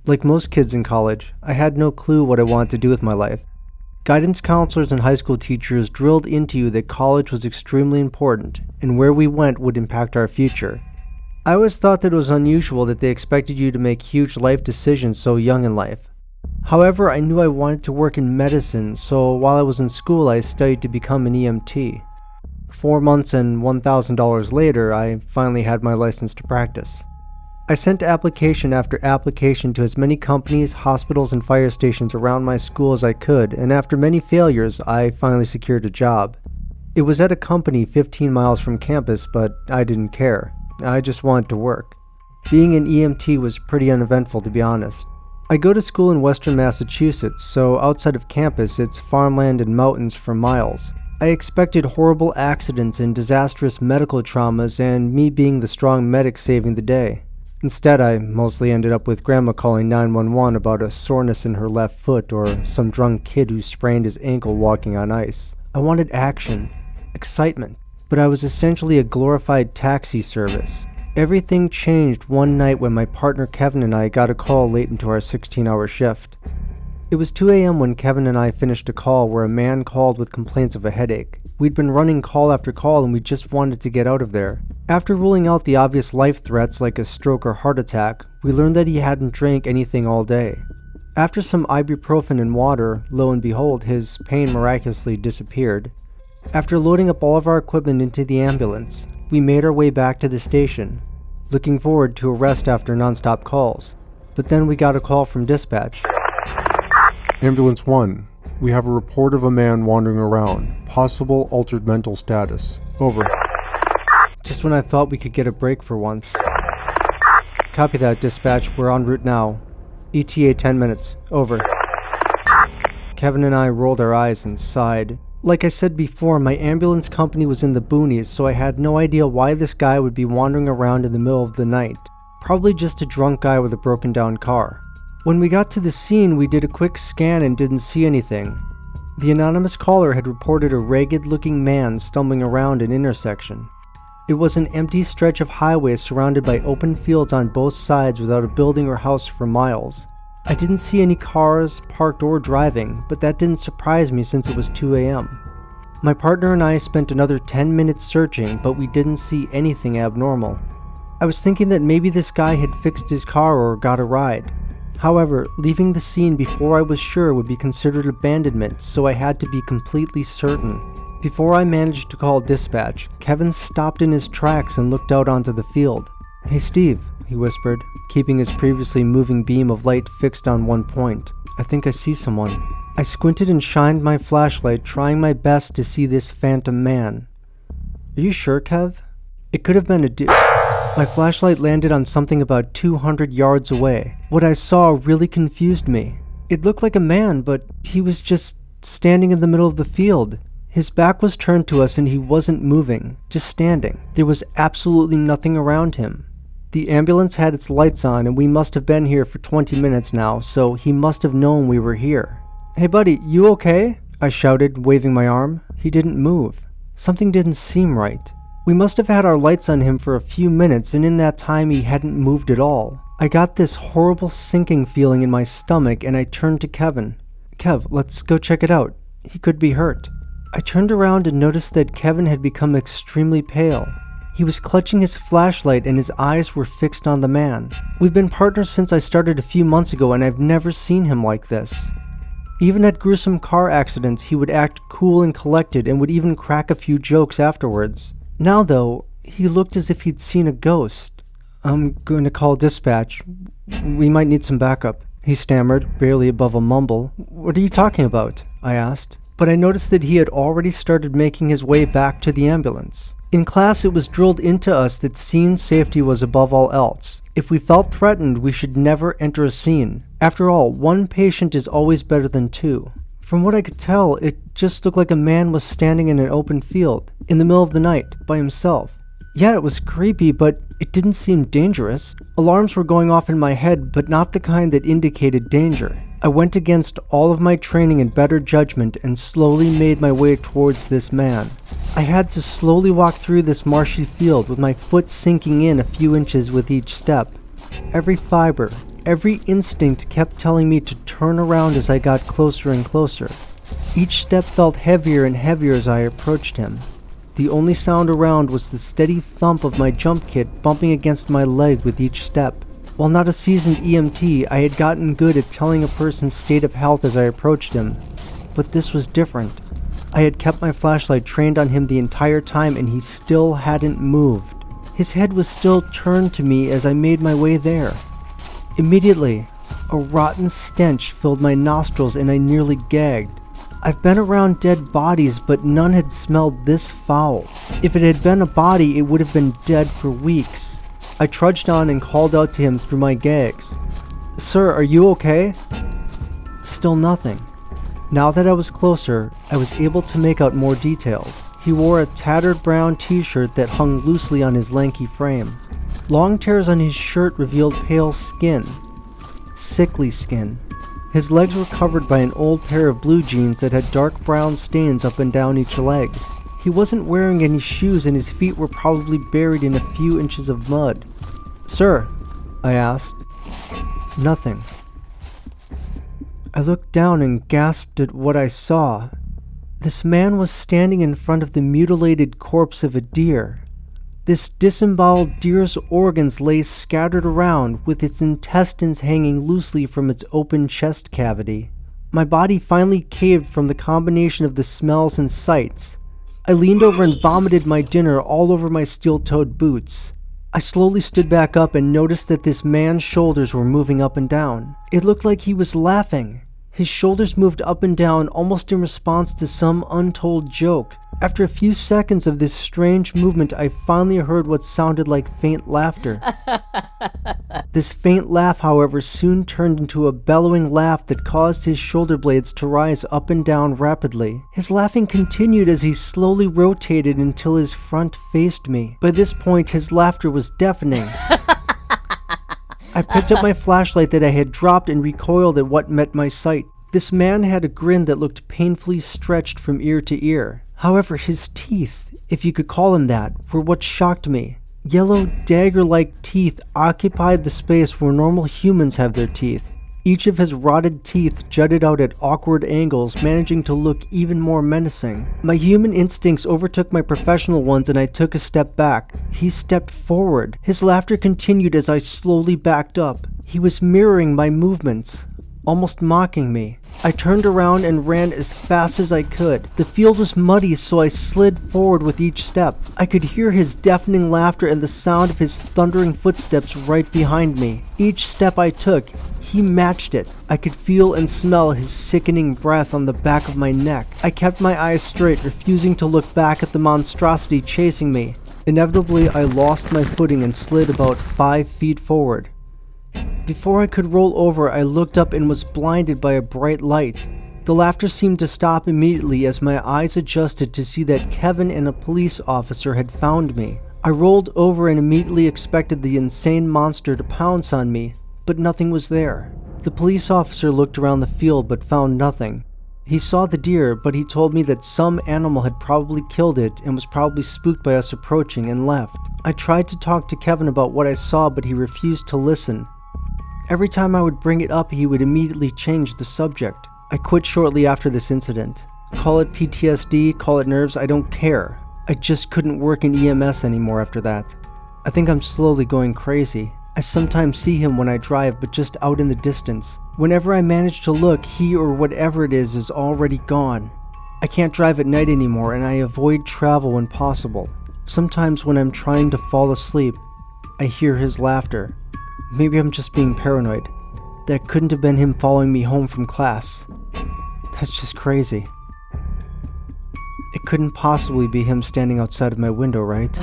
Like most kids in college, I had no clue what I wanted to do with my life. Guidance counselors and high school teachers drilled into you that college was extremely important, and where we went would impact our future. I always thought that it was unusual that they expected you to make huge life decisions so young in life. However, I knew I wanted to work in medicine, so while I was in school I studied to become an EMT. 4 months and $1,000 later, I finally had my license to practice. I sent application after application to as many companies, hospitals, and fire stations around my school as I could, and after many failures, I finally secured a job. It was at a company 15 miles from campus, but I didn't care. I just wanted to work. Being an EMT was pretty uneventful, to be honest. I go to school in western Massachusetts, so outside of campus, it's farmland and mountains for miles. I expected horrible accidents and disastrous medical traumas, and me being the strong medic saving the day. Instead, I mostly ended up with Grandma calling 911 about a soreness in her left foot or some drunk kid who sprained his ankle walking on ice. I wanted action, excitement, but I was essentially a glorified taxi service. Everything changed one night when my partner Kevin and I got a call late into our 16-hour shift. It was 2 a.m. when Kevin and I finished a call where a man called with complaints of a headache. We'd been running call after call and we just wanted to get out of there. After ruling out the obvious life threats like a stroke or heart attack, we learned that he hadn't drank anything all day. After some ibuprofen and water, lo and behold, his pain miraculously disappeared. After loading up all of our equipment into the ambulance, we made our way back to the station, looking forward to a rest after non-stop calls. But then we got a call from dispatch. Ambulance 1, we have a report of a man wandering around. Possible altered mental status. Over. Just when I thought we could get a break for once. Copy that, dispatch. We're en route now. ETA 10 minutes. Over. Kevin and I rolled our eyes and sighed. Like I said before, my ambulance company was in the boonies, so I had no idea why this guy would be wandering around in the middle of the night. Probably just a drunk guy with a broken down car. When we got to the scene, we did a quick scan and didn't see anything. The anonymous caller had reported a ragged-looking man stumbling around an intersection. It was an empty stretch of highway surrounded by open fields on both sides without a building or house for miles. I didn't see any cars, parked or driving, but that didn't surprise me since it was 2 a.m. My partner and I spent another 10 minutes searching, but we didn't see anything abnormal. I was thinking that maybe this guy had fixed his car or got a ride. However, leaving the scene before I was sure would be considered abandonment, so I had to be completely certain. Before I managed to call dispatch, Kevin stopped in his tracks and looked out onto the field. "Hey Steve," he whispered, keeping his previously moving beam of light fixed on one point. "I think I see someone." I squinted and shined my flashlight, trying my best to see this phantom man. "Are you sure, Kev? It could have been a dude." My flashlight landed on something about 200 yards away. What I saw really confused me. It looked like a man, but he was just standing in the middle of the field. His back was turned to us and he wasn't moving, just standing. There was absolutely nothing around him. The ambulance had its lights on and we must have been here for 20 minutes now, so he must have known we were here. "Hey buddy, you okay?" I shouted, waving my arm. He didn't move. Something didn't seem right. We must have had our lights on him for a few minutes, and in that time he hadn't moved at all. I got this horrible sinking feeling in my stomach and I turned to Kevin. "Kev, let's go check it out. He could be hurt." I turned around and noticed that Kevin had become extremely pale. He was clutching his flashlight and his eyes were fixed on the man. We've been partners since I started a few months ago and I've never seen him like this. Even at gruesome car accidents, he would act cool and collected and would even crack a few jokes afterwards. Now though, he looked as if he'd seen a ghost. "I'm going to call dispatch. We might need some backup," he stammered, barely above a mumble. "What are you talking about?" I asked. But I noticed that he had already started making his way back to the ambulance. In class, it was drilled into us that scene safety was above all else. If we felt threatened, we should never enter a scene. After all, one patient is always better than two. From what I could tell, it just looked like a man was standing in an open field, in the middle of the night, by himself. Yeah, it was creepy, but it didn't seem dangerous. Alarms were going off in my head, but not the kind that indicated danger. I went against all of my training and better judgment and slowly made my way towards this man. I had to slowly walk through this marshy field with my foot sinking in a few inches with each step. Every fiber, Every instinct kept telling me to turn around as I got closer and closer. Each step felt heavier and heavier as I approached him. The only sound around was the steady thump of my jump kit bumping against my leg with each step. While not a seasoned EMT, I had gotten good at telling a person's state of health as I approached him. But this was different. I had kept my flashlight trained on him the entire time and he still hadn't moved. His head was still turned to me as I made my way there. Immediately, a rotten stench filled my nostrils and I nearly gagged. I've been around dead bodies, but none had smelled this foul. If it had been a body, it would have been dead for weeks. I trudged on and called out to him through my gags. "Sir, are you okay?" Still nothing. Now that I was closer, I was able to make out more details. He wore a tattered brown t-shirt that hung loosely on his lanky frame. Long tears on his shirt revealed pale skin. Sickly skin. His legs were covered by an old pair of blue jeans that had dark brown stains up and down each leg. He wasn't wearing any shoes and his feet were probably buried in a few inches of mud. "Sir," I asked. Nothing. I looked down and gasped at what I saw. This man was standing in front of the mutilated corpse of a deer. This disemboweled deer's organs lay scattered around, with its intestines hanging loosely from its open chest cavity. My body finally caved from the combination of the smells and sights. I leaned over and vomited my dinner all over my steel-toed boots. I slowly stood back up and noticed that this man's shoulders were moving up and down. It looked like he was laughing. His shoulders moved up and down almost in response to some untold joke. After a few seconds of this strange movement, I finally heard what sounded like faint laughter. This faint laugh, however, soon turned into a bellowing laugh that caused his shoulder blades to rise up and down rapidly. His laughing continued as he slowly rotated until his front faced me. By this point, his laughter was deafening. I picked up my flashlight that I had dropped and recoiled at what met my sight. This man had a grin that looked painfully stretched from ear to ear. However, his teeth, if you could call them that, were what shocked me. Yellow, dagger-like teeth occupied the space where normal humans have their teeth. Each of his rotted teeth jutted out at awkward angles, managing to look even more menacing. My human instincts overtook my professional ones and I took a step back. He stepped forward. His laughter continued as I slowly backed up. He was mirroring my movements, almost mocking me. I turned around and ran as fast as I could. The field was muddy, so I slid forward with each step. I could hear his deafening laughter and the sound of his thundering footsteps right behind me. Each step I took, he matched it. I could feel and smell his sickening breath on the back of my neck. I kept my eyes straight, refusing to look back at the monstrosity chasing me. Inevitably, I lost my footing and slid about 5 feet forward. Before I could roll over, I looked up and was blinded by a bright light. The laughter seemed to stop immediately as my eyes adjusted to see that Kevin and a police officer had found me. I rolled over and immediately expected the insane monster to pounce on me, but nothing was there. The police officer looked around the field but found nothing. He saw the deer, but he told me that some animal had probably killed it and was probably spooked by us approaching and left. I tried to talk to Kevin about what I saw, but he refused to listen. Every time I would bring it up, he would immediately change the subject. I quit shortly after this incident. Call it PTSD, call it nerves, I don't care. I just couldn't work in EMS anymore after that. I think I'm slowly going crazy. I sometimes see him when I drive, but just out in the distance. Whenever I manage to look, he or whatever it is already gone. I can't drive at night anymore, and I avoid travel when possible. Sometimes when I'm trying to fall asleep, I hear his laughter. Maybe I'm just being paranoid. That couldn't have been him following me home from class. That's just crazy. It couldn't possibly be him standing outside of my window, right?